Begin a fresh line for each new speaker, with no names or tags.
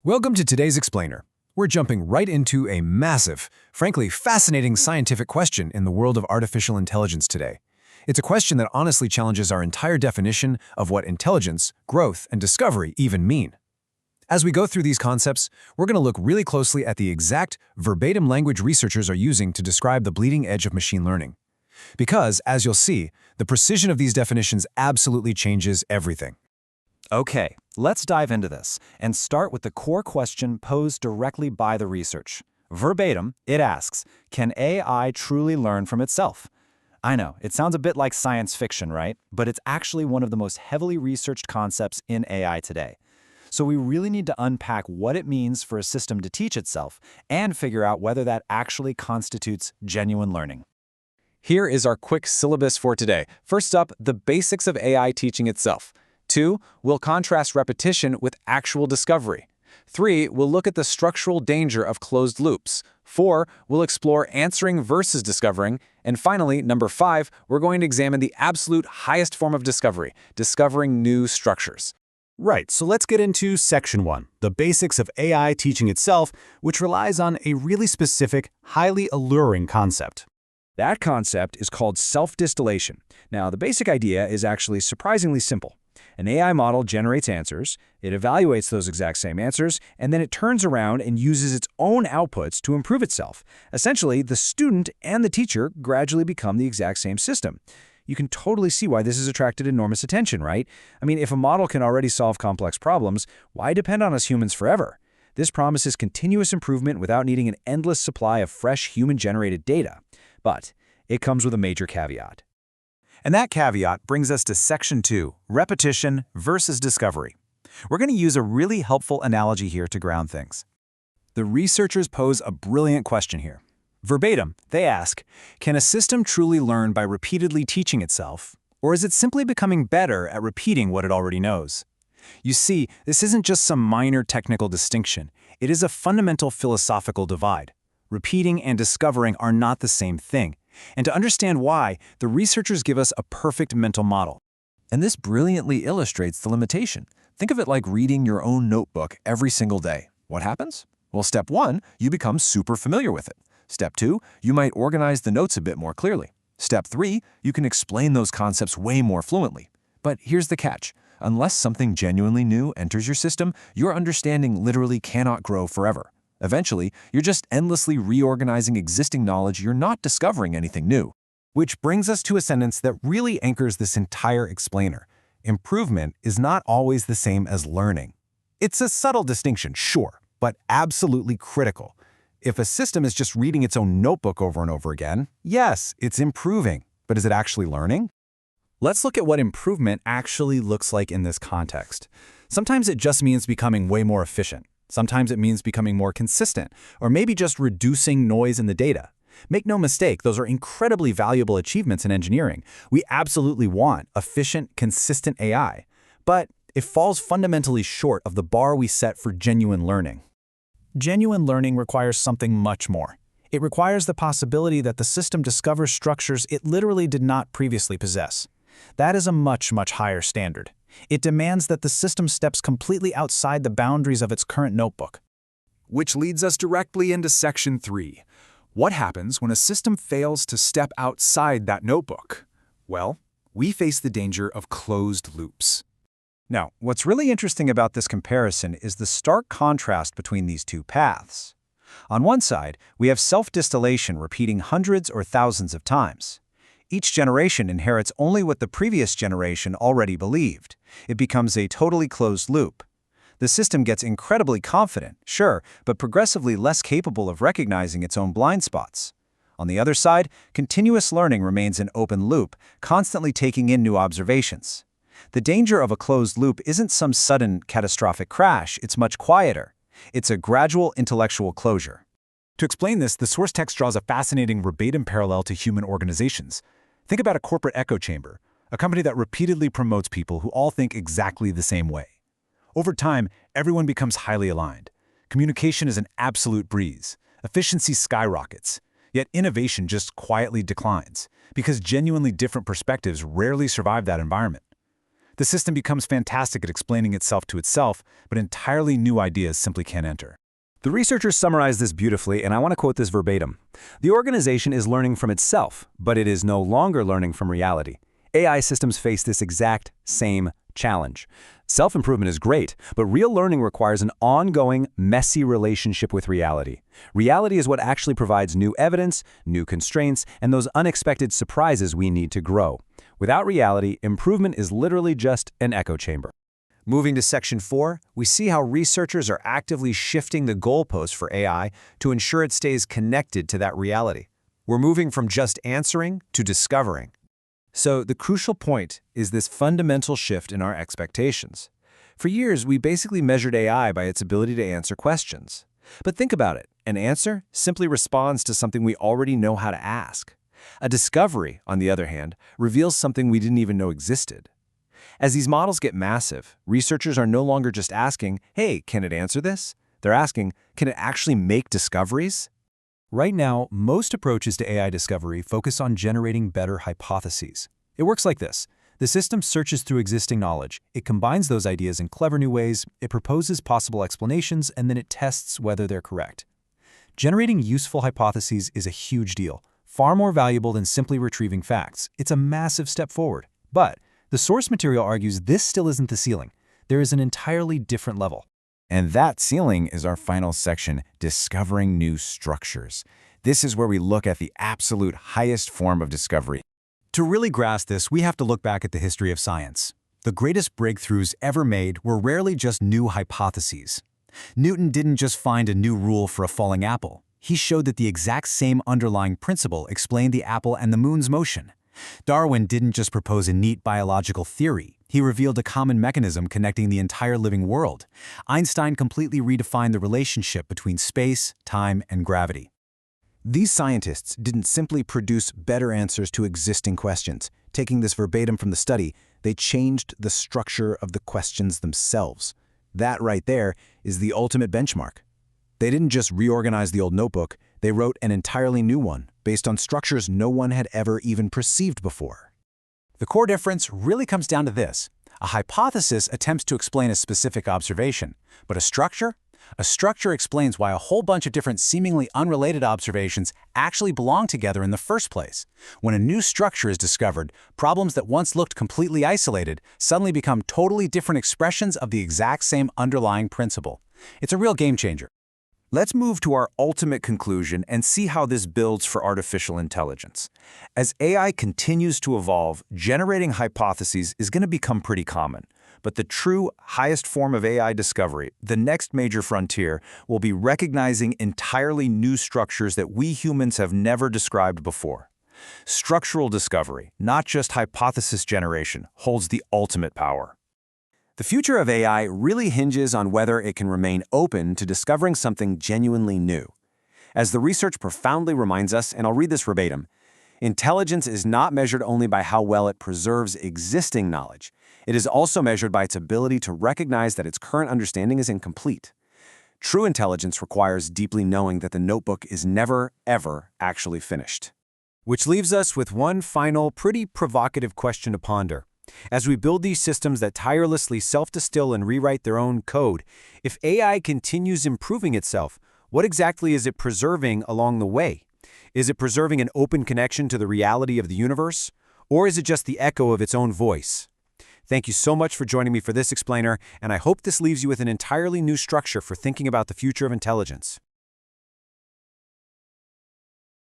Welcome to today's Explainer. We're jumping right into a massive, frankly fascinating scientific question in the world of artificial intelligence today. It's a question that honestly challenges our entire definition of what intelligence, growth, and discovery even mean. As we go through these concepts, we're going to look really closely at the exact, verbatim language researchers are using to describe the bleeding edge of machine learning. Because, as you'll see, the precision of these definitions absolutely changes everything.
Okay, let's dive into this and start with the core question posed directly by the research. Verbatim, it asks, can AI truly learn from itself? I know, it sounds a bit like science fiction, right? But it's actually one of the most heavily researched concepts in AI today. So we really need to unpack what it means for a system to teach itself and figure out whether that actually constitutes genuine learning.
Here is our quick syllabus for today. First up, the basics of AI teaching itself. 2, we'll contrast repetition with actual discovery. 3, we'll look at the structural danger of closed loops. 4, we'll explore answering versus discovering. And finally, number 5, we're going to examine the absolute highest form of discovery, discovering new structures.
Right, so let's get into Section 1, the basics of AI teaching itself, which relies on a really specific, highly alluring concept.
That concept is called self-distillation. Now, the basic idea is actually surprisingly simple. An AI model generates answers, it evaluates those exact same answers, and then it turns around and uses its own outputs to improve itself. Essentially, the student and the teacher gradually become the exact same system. You can totally see why this has attracted enormous attention, right? I mean, if a model can already solve complex problems, why depend on us humans forever? This promises continuous improvement without needing an endless supply of fresh human-generated data. But it comes with a major caveat.
And that caveat brings us to Section 2, repetition versus discovery. We're going to use a really helpful analogy here to ground things. The researchers pose a brilliant question here. Verbatim, they ask, can a system truly learn by repeatedly teaching itself, or is it simply becoming better at repeating what it already knows? You see, this isn't just some minor technical distinction. It is a fundamental philosophical divide. Repeating and discovering are not the same thing. And to understand why, the researchers give us a perfect mental model.
And this brilliantly illustrates the limitation. Think of it like reading your own notebook every single day. What happens? Well, step 1, you become super familiar with it. Step 2, you might organize the notes a bit more clearly. Step 3, you can explain those concepts way more fluently. But here's the catch. Unless something genuinely new enters your system, your understanding literally cannot grow forever. Eventually, you're just endlessly reorganizing existing knowledge. You're not discovering anything new.
Which brings us to a sentence that really anchors this entire explainer. Improvement is not always the same as learning. It's a subtle distinction, sure, but absolutely critical. If a system is just reading its own notebook over and over again, yes, it's improving, but is it actually learning? Let's look at what improvement actually looks like in this context. Sometimes it just means becoming way more efficient. Sometimes it means becoming more consistent, or maybe just reducing noise in the data. Make no mistake, those are incredibly valuable achievements in engineering. We absolutely want efficient, consistent AI, but it falls fundamentally short of the bar we set for genuine learning. Genuine learning requires something much more. It requires the possibility that the system discovers structures it literally did not previously possess. That is a much, much higher standard. It demands that the system steps completely outside the boundaries of its current notebook.
Which leads us directly into Section 3. What happens when a system fails to step outside that notebook? Well, we face the danger of closed loops.
Now, what's really interesting about this comparison is the stark contrast between these two paths. On one side, we have self-distillation repeating hundreds or thousands of times. Each generation inherits only what the previous generation already believed. It becomes a totally closed loop. The system gets incredibly confident, sure, but progressively less capable of recognizing its own blind spots. On the other side, continuous learning remains an open loop, constantly taking in new observations. The danger of a closed loop isn't some sudden, catastrophic crash, it's much quieter. It's a gradual intellectual closure.
To explain this, the source text draws a fascinating verbatim parallel to human organizations. Think about a corporate echo chamber, a company that repeatedly promotes people who all think exactly the same way. Over time, everyone becomes highly aligned. Communication is an absolute breeze. Efficiency skyrockets. Yet innovation just quietly declines, because genuinely different perspectives rarely survive that environment.
The system becomes fantastic at explaining itself to itself, but entirely new ideas simply can't enter.
The researchers summarize this beautifully, and I want to quote this verbatim. The organization is learning from itself, but it is no longer learning from reality. AI systems face this exact same challenge. Self-improvement is great, but real learning requires an ongoing, messy relationship with reality. Reality is what actually provides new evidence, new constraints, and those unexpected surprises we need to grow. Without reality, improvement is literally just an echo chamber.
Moving to Section 4, we see how researchers are actively shifting the goalposts for AI to ensure it stays connected to that reality. We're moving from just answering to discovering. So the crucial point is this fundamental shift in our expectations. For years, we basically measured AI by its ability to answer questions. But think about it. An answer simply responds to something we already know how to ask. A discovery, on the other hand, reveals something we didn't even know existed. As these models get massive, researchers are no longer just asking, hey, can it answer this? They're asking, can it actually make discoveries?
Right now, most approaches to AI discovery focus on generating better hypotheses. It works like this. The system searches through existing knowledge. It combines those ideas in clever new ways, it proposes possible explanations, and then it tests whether they're correct. Generating useful hypotheses is a huge deal, far more valuable than simply retrieving facts. It's a massive step forward. But the source material argues this still isn't the ceiling. There is an entirely different level.
And that ceiling is our final section, discovering new structures. This is where we look at the absolute highest form of discovery.
To really grasp this, we have to look back at the history of science. The greatest breakthroughs ever made were rarely just new hypotheses. Newton didn't just find a new rule for a falling apple. He showed that the exact same underlying principle explained the apple and the moon's motion. Darwin didn't just propose a neat biological theory. He revealed a common mechanism connecting the entire living world. Einstein completely redefined the relationship between space, time, and gravity. These scientists didn't simply produce better answers to existing questions. Taking this verbatim from the study, they changed the structure of the questions themselves. That right there is the ultimate benchmark. They didn't just reorganize the old notebook, they wrote an entirely new one, based on structures no one had ever even perceived before. The core difference really comes down to this. A hypothesis attempts to explain a specific observation, but a structure explains why a whole bunch of different seemingly unrelated observations actually belong together in the first place. When a new structure is discovered, problems that once looked completely isolated suddenly become totally different expressions of the exact same underlying principle. It's a real game changer. Let's move to our ultimate conclusion and see how this builds for artificial intelligence. As AI continues to evolve, generating hypotheses is going to become pretty common. But the true highest form of AI discovery, the next major frontier, will be recognizing entirely new structures that we humans have never described before. Structural discovery, not just hypothesis generation, holds the ultimate power. The future of AI really hinges on whether it can remain open to discovering something genuinely new. As the research profoundly reminds us, and I'll read this verbatim, intelligence is not measured only by how well it preserves existing knowledge. It is also measured by its ability to recognize that its current understanding is incomplete. True intelligence requires deeply knowing that the notebook is never, ever actually finished. Which leaves us with one final, pretty provocative question to ponder. As we build these systems that tirelessly self-distill and rewrite their own code, if AI continues improving itself, what exactly is it preserving along the way? Is it preserving an open connection to the reality of the universe? Or is it just the echo of its own voice? Thank you so much for joining me for this explainer, and I hope this leaves you with an entirely new structure for thinking about the future of intelligence.